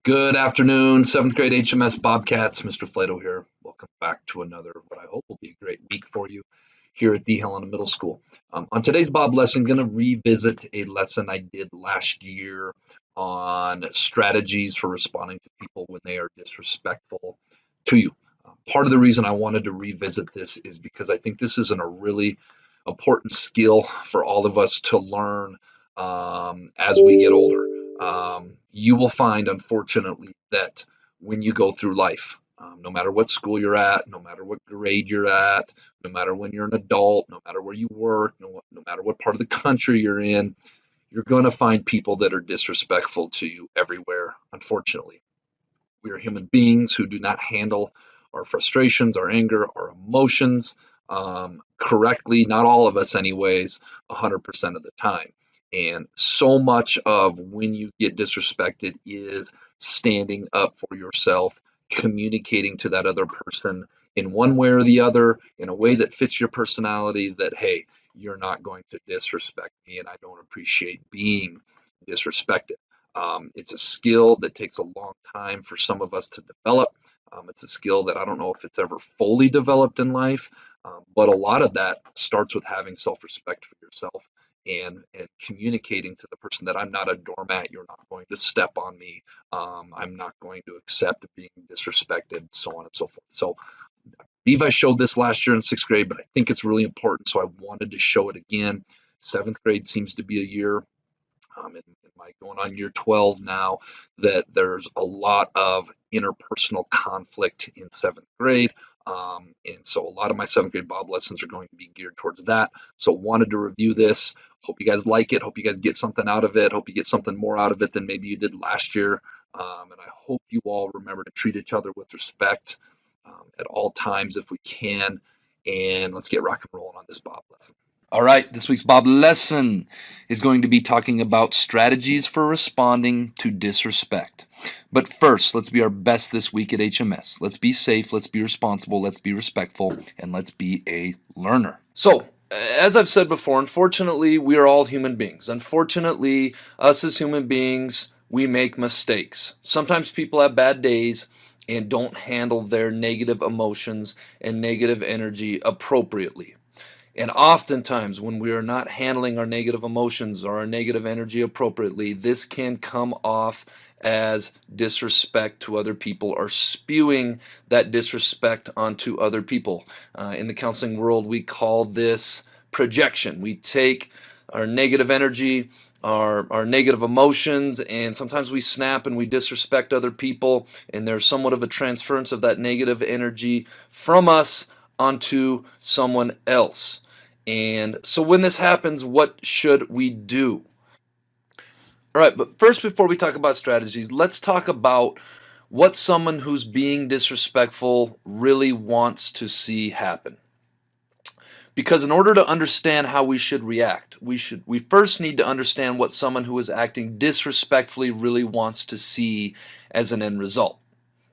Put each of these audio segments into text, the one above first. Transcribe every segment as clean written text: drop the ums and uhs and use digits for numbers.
Good afternoon, seventh grade HMS Bobcats. Mr. Flato here. Welcome back to another, what I hope will be a great week for you here at the Helena Middle School. On today's Bob lesson, I'm going to revisit a lesson I did last year on strategies for responding to people when they are disrespectful to you. Part of the reason I wanted to revisit this is because I think this isn't a really important skill for all of us to learn as we get older. You will find, unfortunately, that when you go through life, no matter what school you're at, no matter what grade you're at, no matter when you're an adult, no matter where you work, no matter what part of the country you're in, you're going to find people that are disrespectful to you everywhere, unfortunately. We are human beings who do not handle our frustrations, our anger, our emotions correctly. Not all of us, anyways, 100% of the time. And so much of when you get disrespected is standing up for yourself, communicating to that other person in one way or the other, in a way that fits your personality, that, hey, you're not going to disrespect me, and I don't appreciate being disrespected. It's a skill that takes a long time for some of us to develop. It's a skill that I don't know if it's ever fully developed in life, but a lot of that starts with having self-respect for yourself and communicating to the person that I'm not a doormat. You're not going to step on me. I'm not going to accept being disrespected, so on and so forth. So I believe I showed this last year in sixth grade, but I think it's really important, so I wanted to show it again. Seventh grade seems to be a year in my going on year 12 now, that there's a lot of interpersonal conflict in seventh grade. And so a lot of my seventh grade Bob lessons are going to be geared towards that. So wanted to review this. Hope you guys like it. Hope you guys get something out of it. Hope you get something more out of it than maybe you did last year. And I hope you all remember to treat each other with respect at all times if we can. And let's get rock and rolling on this Bob lesson. All right, this week's Bob lesson is going to be talking about strategies for responding to disrespect. But first, let's be our best this week at HMS. Let's be safe, let's be responsible, let's be respectful, and let's be a learner. So, as I've said before, unfortunately, we are all human beings. Unfortunately, us as human beings, we make mistakes. Sometimes people have bad days and don't handle their negative emotions and negative energy appropriately. And oftentimes, when we are not handling our negative emotions or our negative energy appropriately, this can come off as disrespect to other people or spewing that disrespect onto other people. In the counseling world, we call this projection. We take our negative energy, our negative emotions, and sometimes we snap and we disrespect other people, and there's somewhat of a transference of that negative energy from us onto someone else. And so when this happens, what should we do? All right, but first, before we talk about strategies, let's talk about what someone who's being disrespectful really wants to see happen. Because in order to understand how we should react, we first need to understand what someone who is acting disrespectfully really wants to see as an end result.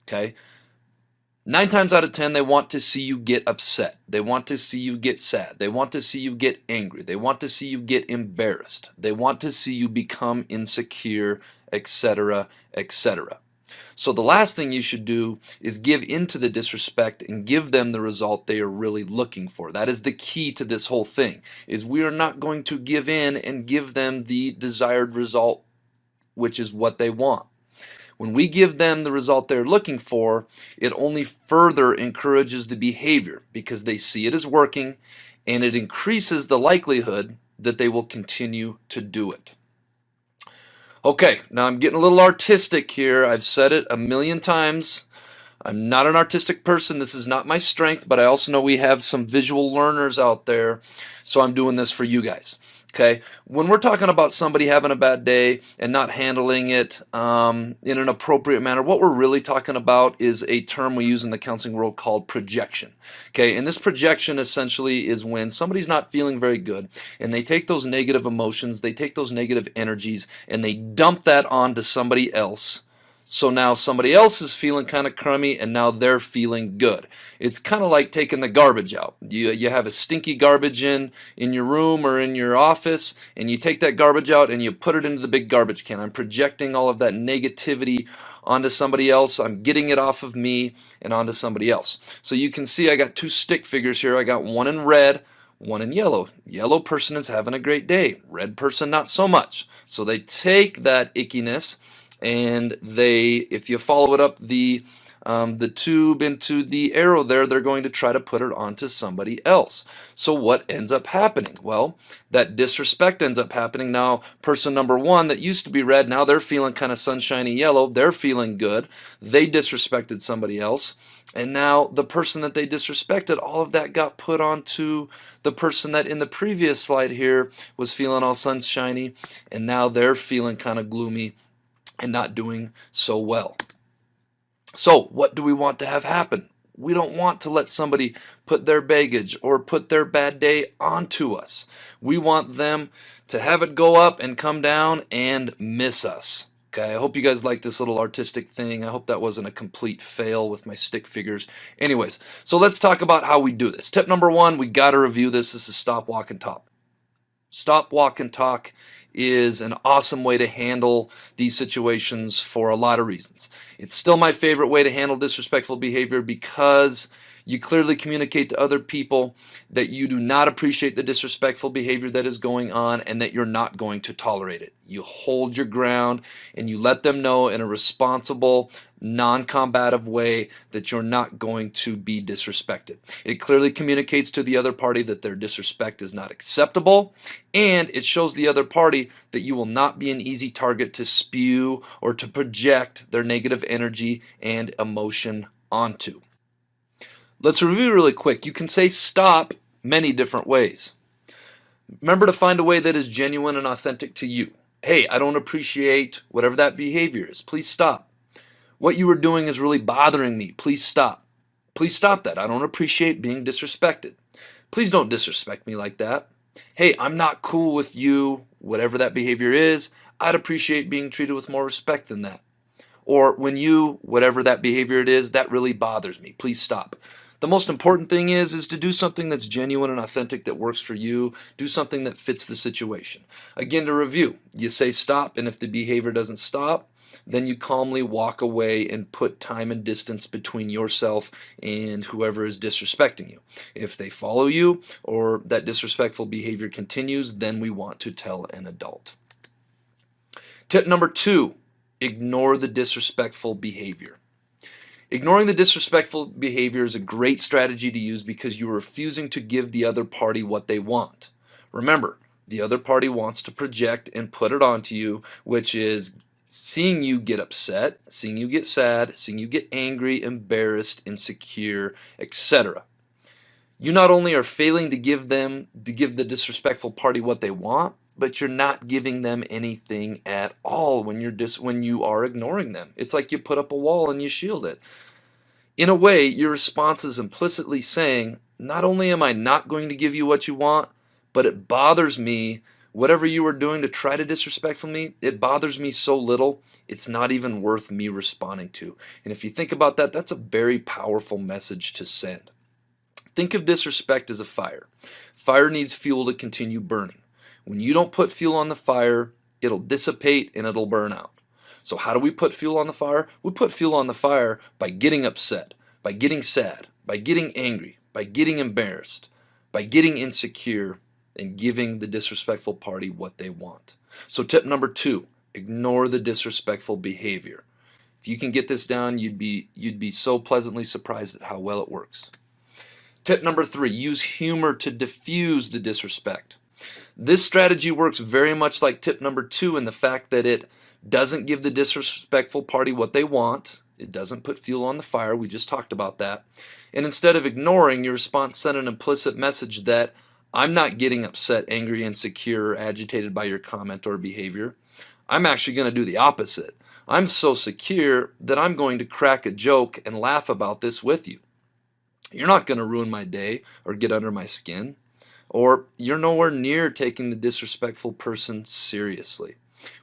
Okay? 9 times out of 10, they want to see you get upset. They want to see you get sad. They want to see you get angry. They want to see you get embarrassed. They want to see you become insecure, etc., etc. So the last thing you should do is give into the disrespect and give them the result they are really looking for. That is the key to this whole thing, is we are not going to give in and give them the desired result, which is what they want. When we give them the result they're looking for, it only further encourages the behavior because they see it as working, and it increases the likelihood that they will continue to do it. Okay, now I'm getting a little artistic here. I've said it a million times. I'm not an artistic person. This is not my strength, but I also know we have some visual learners out there, so I'm doing this for you guys. Okay, when we're talking about somebody having a bad day and not handling it in an appropriate manner, what we're really talking about is a term we use in the counseling world called projection. Okay, and this projection essentially is when somebody's not feeling very good and they take those negative emotions, they take those negative energies, and they dump that onto somebody else So now somebody else is feeling kind of crummy and now they're feeling good. It's kind of like taking the garbage out. You have a stinky garbage in your room or in your office, and you take that garbage out and you put it into the big garbage can. I'm projecting all of that negativity onto somebody else. I'm getting it off of me and onto somebody else. So you can see I got two stick figures here. I got one in red, one in yellow. Yellow person is having a great day. Red person not so much. So they take that ickiness and if you follow it up the tube into the arrow there, they're going to try to put it onto somebody else. So what ends up happening? Well, that disrespect ends up happening. Now, person number one that used to be red, now they're feeling kind of sunshiny yellow. They're feeling good. They disrespected somebody else. And now the person that they disrespected, all of that got put onto the person that in the previous slide here was feeling all sunshiny, and now they're feeling kind of gloomy and not doing so well. So what do we want to have happen? We don't want to let somebody put their baggage or put their bad day onto us. We want them to have it go up and come down and miss us. Okay, I hope you guys like this little artistic thing. I hope that wasn't a complete fail with my stick figures. Anyways, so let's talk about how we do this. Tip number one, we got to review this. This is stop, walk, and talk. Stop, walk, and talk is an awesome way to handle these situations for a lot of reasons. It's still my favorite way to handle disrespectful behavior because you clearly communicate to other people that you do not appreciate the disrespectful behavior that is going on and that you're not going to tolerate it. You hold your ground and you let them know in a responsible, non-combative way that you're not going to be disrespected. It clearly communicates to the other party that their disrespect is not acceptable, and it shows the other party that you will not be an easy target to spew or to project their negative energy and emotion onto. Let's review really quick. You can say stop many different ways. Remember to find a way that is genuine and authentic to you. Hey, I don't appreciate whatever that behavior is. Please stop. What you are doing is really bothering me. Please stop. Please stop that. I don't appreciate being disrespected. Please don't disrespect me like that. Hey, I'm not cool with you, whatever that behavior is. I'd appreciate being treated with more respect than that. Or when you, whatever that behavior it is, that really bothers me. Please stop. The most important thing is to do something that's genuine and authentic that works for you. Do something that fits the situation. Again, to review, you say stop, and if the behavior doesn't stop, then you calmly walk away and put time and distance between yourself and whoever is disrespecting you. If they follow you or that disrespectful behavior continues, then we want to tell an adult. Tip number two, ignore the disrespectful behavior. Ignoring the disrespectful behavior is a great strategy to use because you are refusing to give the other party what they want. Remember, the other party wants to project and put it onto you, which is seeing you get upset, seeing you get sad, seeing you get angry, embarrassed, insecure, etc. You not only are failing to give the disrespectful party what they want, but you're not giving them anything at all when you are ignoring them. It's like you put up a wall and you shield it. In a way, your response is implicitly saying, not only am I not going to give you what you want, but it bothers me. Whatever you are doing to try to disrespect me, it bothers me so little, it's not even worth me responding to. And if you think about that, that's a very powerful message to send. Think of disrespect as a fire. Fire needs fuel to continue burning. When you don't put fuel on the fire, it'll dissipate and it'll burn out. So how do we put fuel on the fire? We put fuel on the fire by getting upset, by getting sad, by getting angry, by getting embarrassed, by getting insecure, and giving the disrespectful party what they want. So tip number two, ignore the disrespectful behavior. If you can get this down, you'd be so pleasantly surprised at how well it works. Tip number three, use humor to diffuse the disrespect. This strategy works very much like tip number two in the fact that it doesn't give the disrespectful party what they want. It doesn't put fuel on the fire. We just talked about that. And instead of ignoring, your response sent an implicit message that I'm not getting upset, angry, insecure, or agitated by your comment or behavior. I'm actually going to do the opposite. I'm so secure that I'm going to crack a joke and laugh about this with you. You're not going to ruin my day or get under my skin. Or you're nowhere near taking the disrespectful person seriously.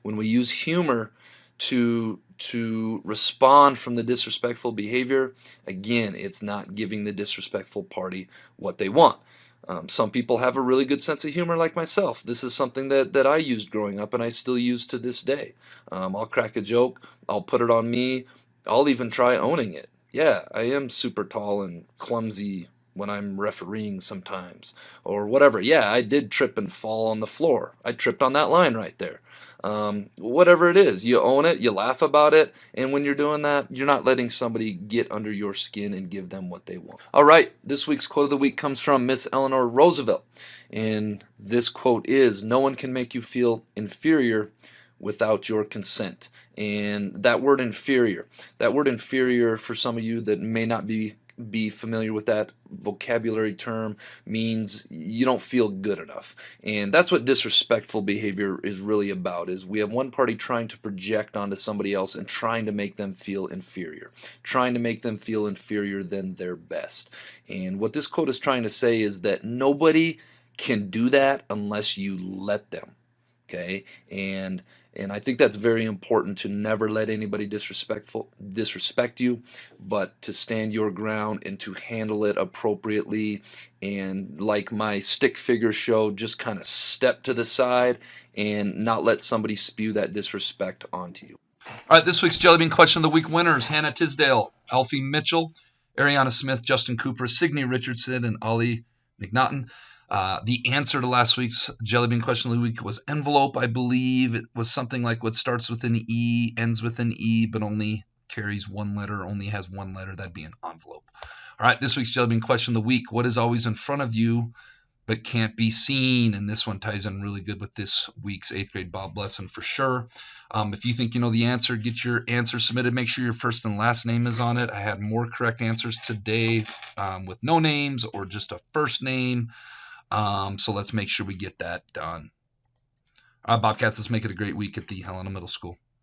When we use humor to to respond from the disrespectful behavior, again, it's not giving the disrespectful party what they want. Some people have a really good sense of humor like myself. This is something that I used growing up and I still use to this day. I'll crack a joke, I'll put it on me, I'll even try owning it. Yeah, I am super tall and clumsy when I'm refereeing sometimes, or whatever. Yeah, I did trip and fall on the floor. I tripped on that line right there. Whatever it is, you own it, you laugh about it, and when you're doing that, you're not letting somebody get under your skin and give them what they want. All right, this week's quote of the week comes from Miss Eleanor Roosevelt, and this quote is, "No one can make you feel inferior without your consent." And that word inferior for some of you that may not be familiar with that vocabulary term, means you don't feel good enough. And that's what disrespectful behavior is really about, is we have one party trying to project onto somebody else and trying to make them feel inferior, trying to make them feel inferior than their best. And what this quote is trying to say is that nobody can do that unless you let them. Okay? And I think that's very important, to never let anybody disrespect you, but to stand your ground and to handle it appropriately. And like my stick figure show, just kind of step to the side and not let somebody spew that disrespect onto you. All right, this week's Jelly Bean Question of the Week winners: Hannah Tisdale, Alfie Mitchell, Ariana Smith, Justin Cooper, Signe Richardson, and Ollie McNaughton. The answer to last week's Jelly Bean Question of the Week was envelope, I believe. It was something like what starts with an E, ends with an E, but only carries one letter, only has one letter. That'd be an envelope. All right, this week's Jelly Bean Question of the Week: what is always in front of you but can't be seen? And this one ties in really good with this week's 8th grade Bob lesson for sure. If you think you know the answer, get your answer submitted. Make sure your first and last name is on it. I had more correct answers today with no names or just a first name. So let's make sure we get that done. All right, Bobcats, let's make it a great week at the Helena Middle School.